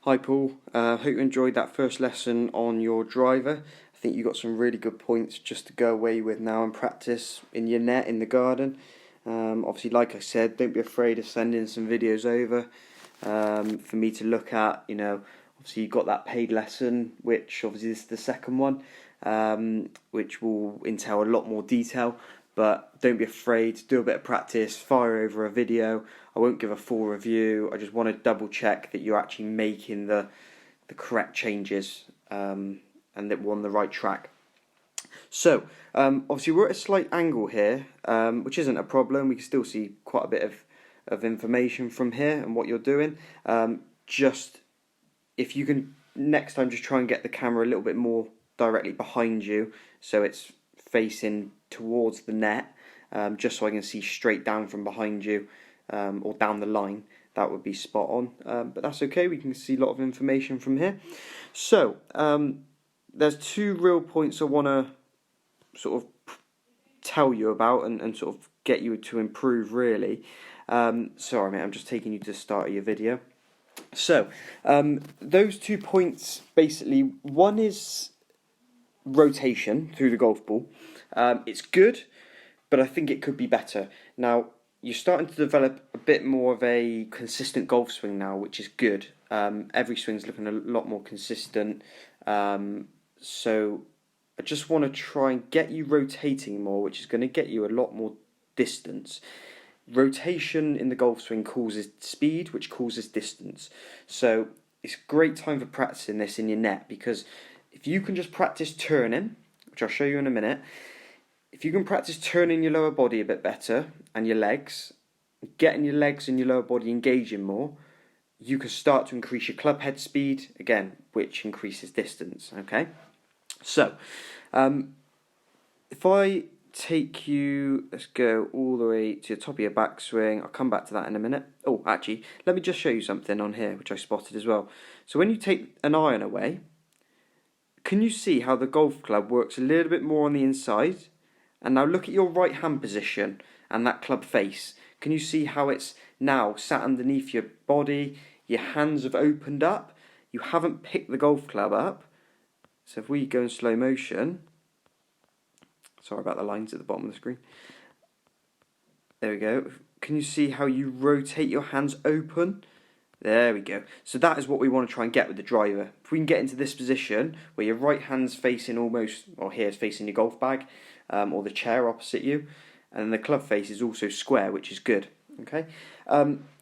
Hi Paul, hope you enjoyed that first lesson on your driver. I think you got some really good points just to go away with now and practice in your net in the garden. Obviously, like I said, don't be afraid of sending some videos over for me to look at. Obviously you got that paid lesson, which obviously this is the second one, which will entail a lot more detail. But don't be afraid, do a bit of practice, fire over a video. I won't give a full review. I just want to double check that you're actually making the correct changes and that we're on the right track. So, obviously we're at a slight angle here, which isn't a problem. We can still see quite a bit of information from here and what you're doing. Just, if you can, next time just try and get the camera a little bit more directly behind you, so it's facing towards the net, just so I can see straight down from behind you, or down the line. That would be spot on, but that's okay, we can see a lot of information from here. So, there's two real points I want to sort of tell you about and sort of get you to improve, really. Sorry mate, I'm just taking you to the start of your video. So, those 2 points, basically, one is rotation through the golf ball. It's good, but I think it could be better. Now, you're starting to develop a bit more of a consistent golf swing now, which is good. Every swing's looking a lot more consistent. So I just want to try and get you rotating more, which is going to get you a lot more distance. Rotation in the golf swing causes speed, which causes distance. So it's a great time for practicing this in your net, because if you can just practice turning, which I'll show you in a minute, if you can practice turning your lower body a bit better and your legs, getting your legs and your lower body engaging more, you can start to increase your club head speed, again, which increases distance, okay? So, if I take you, let's go all the way to the top of your backswing. I'll come back to that in a minute. Oh, actually, let me just show you something on here, which I spotted as well. So when you take an iron away, can you see how the golf club works a little bit more on the inside? And now look at your right hand position and that club face. Can you see how it's now sat underneath your body? Your hands have opened up. You haven't picked the golf club up. So if we go in slow motion, sorry about the lines at the bottom of the screen. There we go. Can you see how you rotate your hands open? There we go. So that is what we want to try and get with the driver. If we can get into this position where your right hand's facing almost, or here is facing your golf bag, or the chair opposite you, and the club face is also square, which is good. Okay.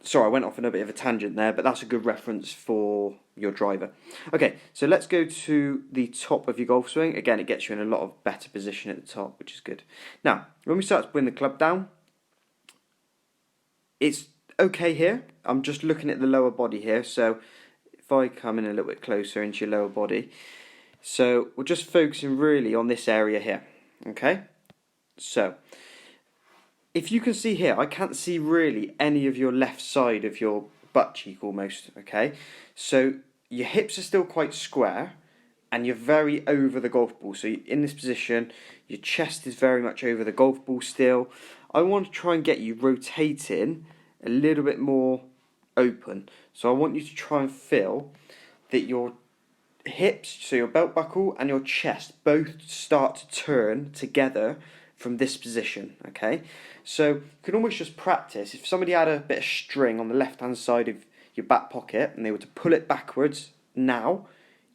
Sorry, I went off on a bit of a tangent there, but that's a good reference for your driver. Okay, so let's go to the top of your golf swing. Again, it gets you in a lot of better position at the top, which is good. Now, when we start to bring the club down, it's okay here. I'm just looking at the lower body here, so if I come in a little bit closer into your lower body, so we're just focusing really on this area here, okay? So, if you can see here, I can't see really any of your left side of your butt cheek almost, okay? So, your hips are still quite square, and you're very over the golf ball. So in this position, your chest is very much over the golf ball still. I want to try and get you rotating a little bit more open. So I want you to try and feel that your hips, so your belt buckle and your chest, both start to turn together from this position, okay? So you can almost just practice. If somebody had a bit of string on the left-hand side of your back pocket and they were to pull it backwards now,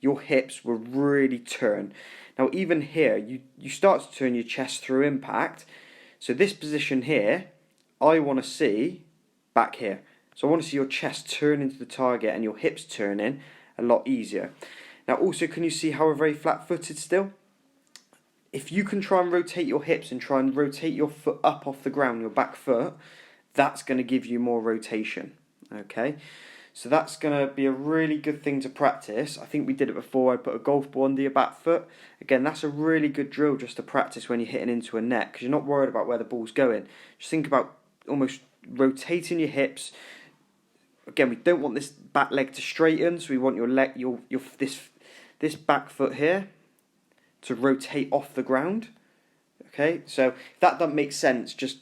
your hips will really turn. Now even here, you start to turn your chest through impact. So this position here, I want to see back here. So I want to see your chest turn into the target and your hips turning a lot easier. Now also, can you see how we're very flat-footed still? If you can try and rotate your hips and try and rotate your foot up off the ground, your back foot, that's going to give you more rotation, okay? So that's going to be a really good thing to practice. I think we did it before. I put a golf ball under your back foot. Again, that's a really good drill just to practice when you're hitting into a net, because you're not worried about where the ball's going. Just think about almost rotating your hips. Again, we don't want this back leg to straighten, so we want your leg, this back foot here to rotate off the ground. Okay, so if that doesn't make sense, just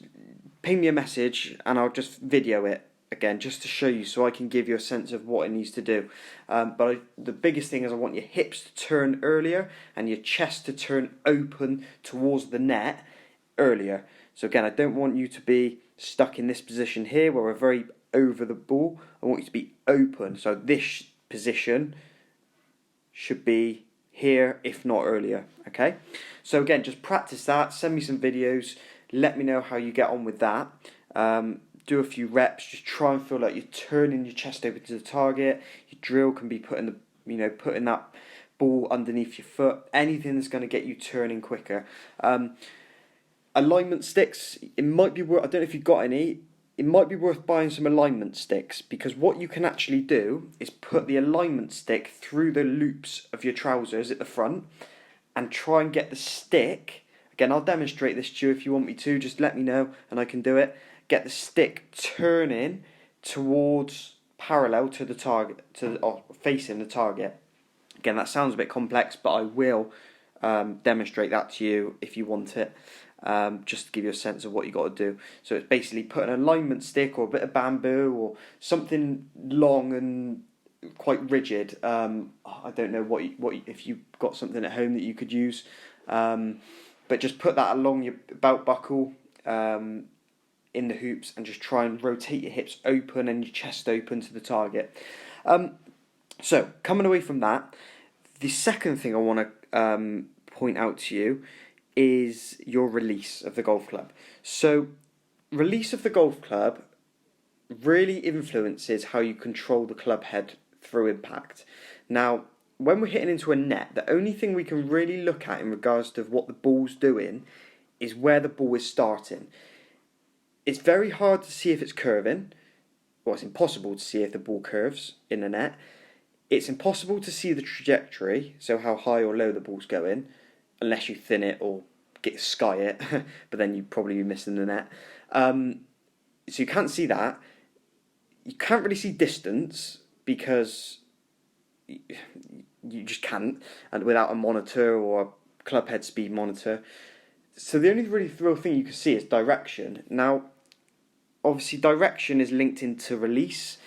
ping me a message and I'll just video it. again, just to show you, so I can give you a sense of what it needs to do. The biggest thing is I want your hips to turn earlier and your chest to turn open towards the net earlier. So again, I don't want you to be stuck in this position here where we're very over the ball. I want you to be open. So this position should be here, if not earlier. Okay? So again, just practice that. Send me some videos. Let me know how you get on with that. Do a few reps. Just try and feel like you're turning your chest open to the target. Your drill can be putting that ball underneath your foot. Anything that's going to get you turning quicker. Alignment sticks. It might be worth. I don't know if you've got any. It might be worth buying some alignment sticks, because what you can actually do is put the alignment stick through the loops of your trousers at the front and try and get the stick. Again, I'll demonstrate this to you if you want me to. Just let me know and I can do it. Get the stick turning towards parallel to the target, facing the target. Again, that sounds a bit complex, but I will demonstrate that to you if you want it. Just to give you a sense of what you got to do. So it's basically put an alignment stick or a bit of bamboo or something long and quite rigid. I don't know if you've got something at home that you could use, but just put that along your belt buckle in the hoops and just try and rotate your hips open and your chest open to the target. So coming away from that, the second thing I want to point out to you is your release of the golf club. So release of the golf club really influences how you control the club head through impact. Now, when we're hitting into a net, the only thing we can really look at in regards to what the ball's doing is where the ball is starting. It's very hard to see if it's curving. Well, it's impossible to see if the ball curves in the net. It's impossible to see the trajectory, so how high or low the ball's going, unless you thin it or sky it, but then you'd probably be missing the net. So you can't see that. You can't really see distance because you just can't, and without a monitor or a club head speed monitor. So the only really real thing you can see is direction. Now, obviously direction is linked into release,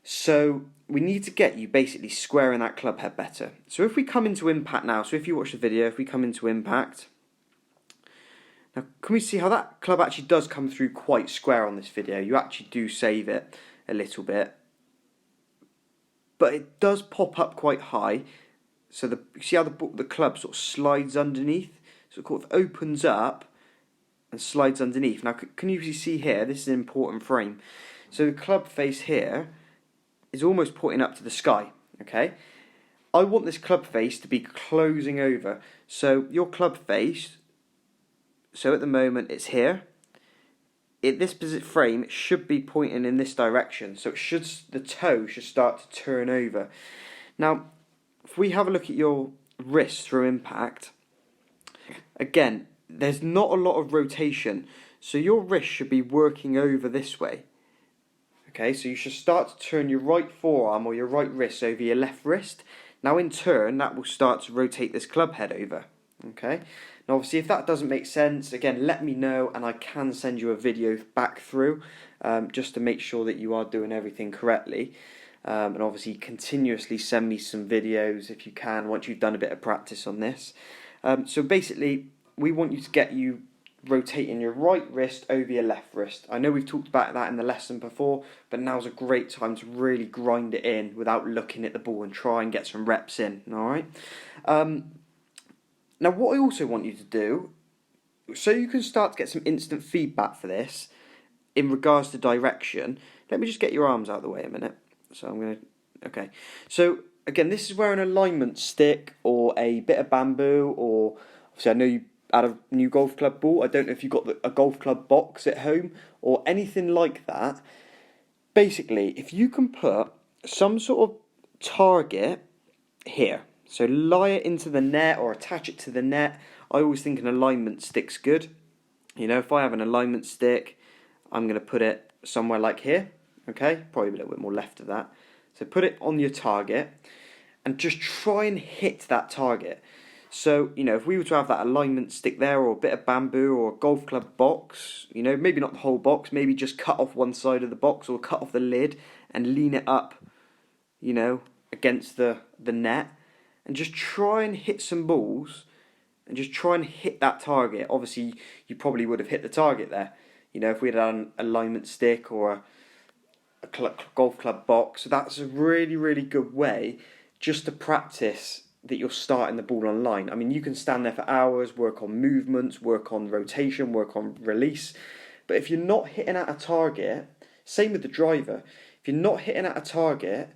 so we need to get you basically squaring that club head better. So if we come into impact now, so if you watch the video, if we come into impact, now can we see how that club actually does come through quite square on this video? You actually do save it a little bit, but it does pop up quite high. So you see how the club sort of slides underneath? So it sort of opens up and slides underneath. Now can you see here, this is an important frame. So the club face here is almost pointing up to the sky, okay? I want this club face to be closing over. So your club face, so at the moment it's here. This frame should be pointing in this direction. So the toe should start to turn over. Now, if we have a look at your wrist through impact, again, there's not a lot of rotation. So your wrist should be working over this way. Okay, so you should start to turn your right forearm or your right wrist over your left wrist. Now in turn, that will start to rotate this club head over. Okay, now obviously if that doesn't make sense, again, let me know and I can send you a video back through just to make sure that you are doing everything correctly. And obviously continuously send me some videos if you can once you've done a bit of practice on this. So basically, we want you to get you rotating your right wrist over your left wrist. I know we've talked about that in the lesson before, but now's a great time to really grind it in without looking at the ball and try and get some reps in, alright? Now what I also want you to do, so you can start to get some instant feedback for this in regards to direction, let me just get your arms out of the way a minute. So I'm going to, okay. So again, this is where an alignment stick or a bit of bamboo, or obviously I know you add a new golf club ball. I don't know if you've got a golf club box at home or anything like that. Basically, if you can put some sort of target here, so lie it into the net or attach it to the net. I always think an alignment stick's good. You know, if I have an alignment stick, I'm going to put it somewhere like here, okay? Probably a little bit more left of that. So put it on your target and just try and hit that target. So, you know, if we were to have that alignment stick there, or a bit of bamboo, or a golf club box, you know, maybe not the whole box, maybe just cut off one side of the box or cut off the lid and lean it up, you know, against the net, and just try and hit some balls and just try and hit that target. Obviously, you probably would have hit the target there. You know, if we had an alignment stick or a golf club box. So that's a really, really good way just to practice that you're starting the ball on line. I mean, you can stand there for hours, work on movements, work on rotation, work on release. But if you're not hitting at a target, same with the driver, if you're not hitting at a target,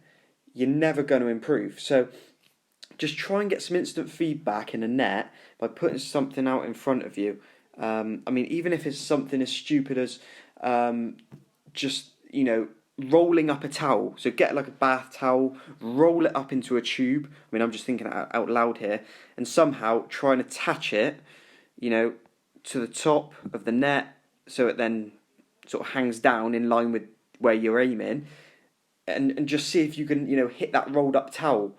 you're never going to improve. So just try and get some instant feedback in a net by putting something out in front of you. I mean, even if it's something as stupid as just, you know, rolling up a towel. So get like a bath towel, roll it up into a tube. I mean, I'm just thinking out loud here, and somehow try and attach it, you know, to the top of the net, so it then sort of hangs down in line with where you're aiming, and just see if you can, you know, hit that rolled up towel.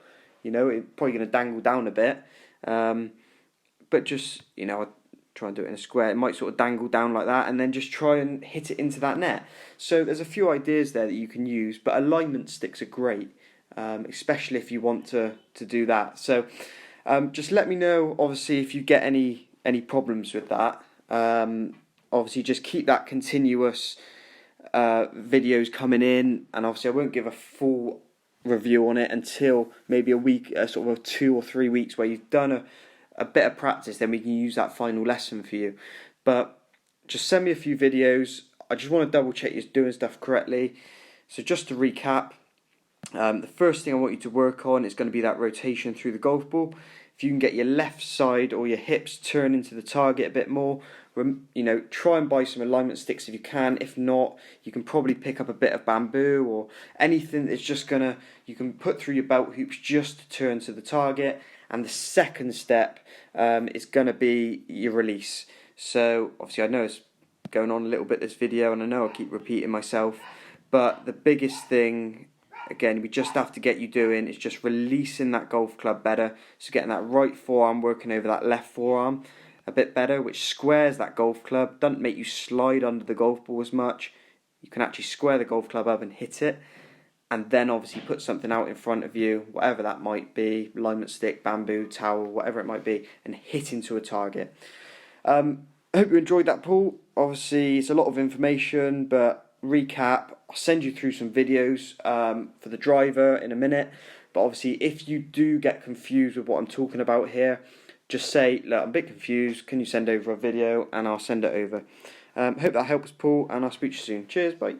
You know, it's probably going to dangle down a bit, but just, you know, try and do it in a square. It might sort of dangle down like that, and then just try and hit it into that net. So there's a few ideas there that you can use, but alignment sticks are great, especially if you want to do that. So just let me know, obviously, if you get any problems with that. Obviously, just keep that continuous videos coming in, and obviously I won't give a full review on it until maybe a week, sort of 2 or 3 weeks where you've done a bit of practice. Then we can use that final lesson for you. But just send me a few videos. I just want to double check you're doing stuff correctly. So just to recap, the first thing I want you to work on is going to be that rotation through the golf ball. If you can get your left side or your hips turn into the target a bit more, you know, try and buy some alignment sticks if you can. If not, you can probably pick up a bit of bamboo or anything that's just gonna, you can put through your belt hoops just to turn to the target. And the second step is going to be your release. So obviously I know it's going on a little bit this video, and I know I keep repeating myself, but the biggest thing, again, we just have to get you doing is just releasing that golf club better. So getting that right forearm working over that left forearm a bit better, which squares that golf club, doesn't make you slide under the golf ball as much. You can actually square the golf club up and hit it, and then obviously put something out in front of you, whatever that might be, alignment stick, bamboo, towel, whatever it might be, and hit into a target. I hope you enjoyed that, Paul. Obviously, it's a lot of information, but recap, I'll send you through some videos for the driver in a minute. But obviously, if you do get confused with what I'm talking about here, just say, look, I'm a bit confused, can you send over a video, and I'll send it over. Hope that helps, Paul, and I'll speak to you soon. Cheers, bye.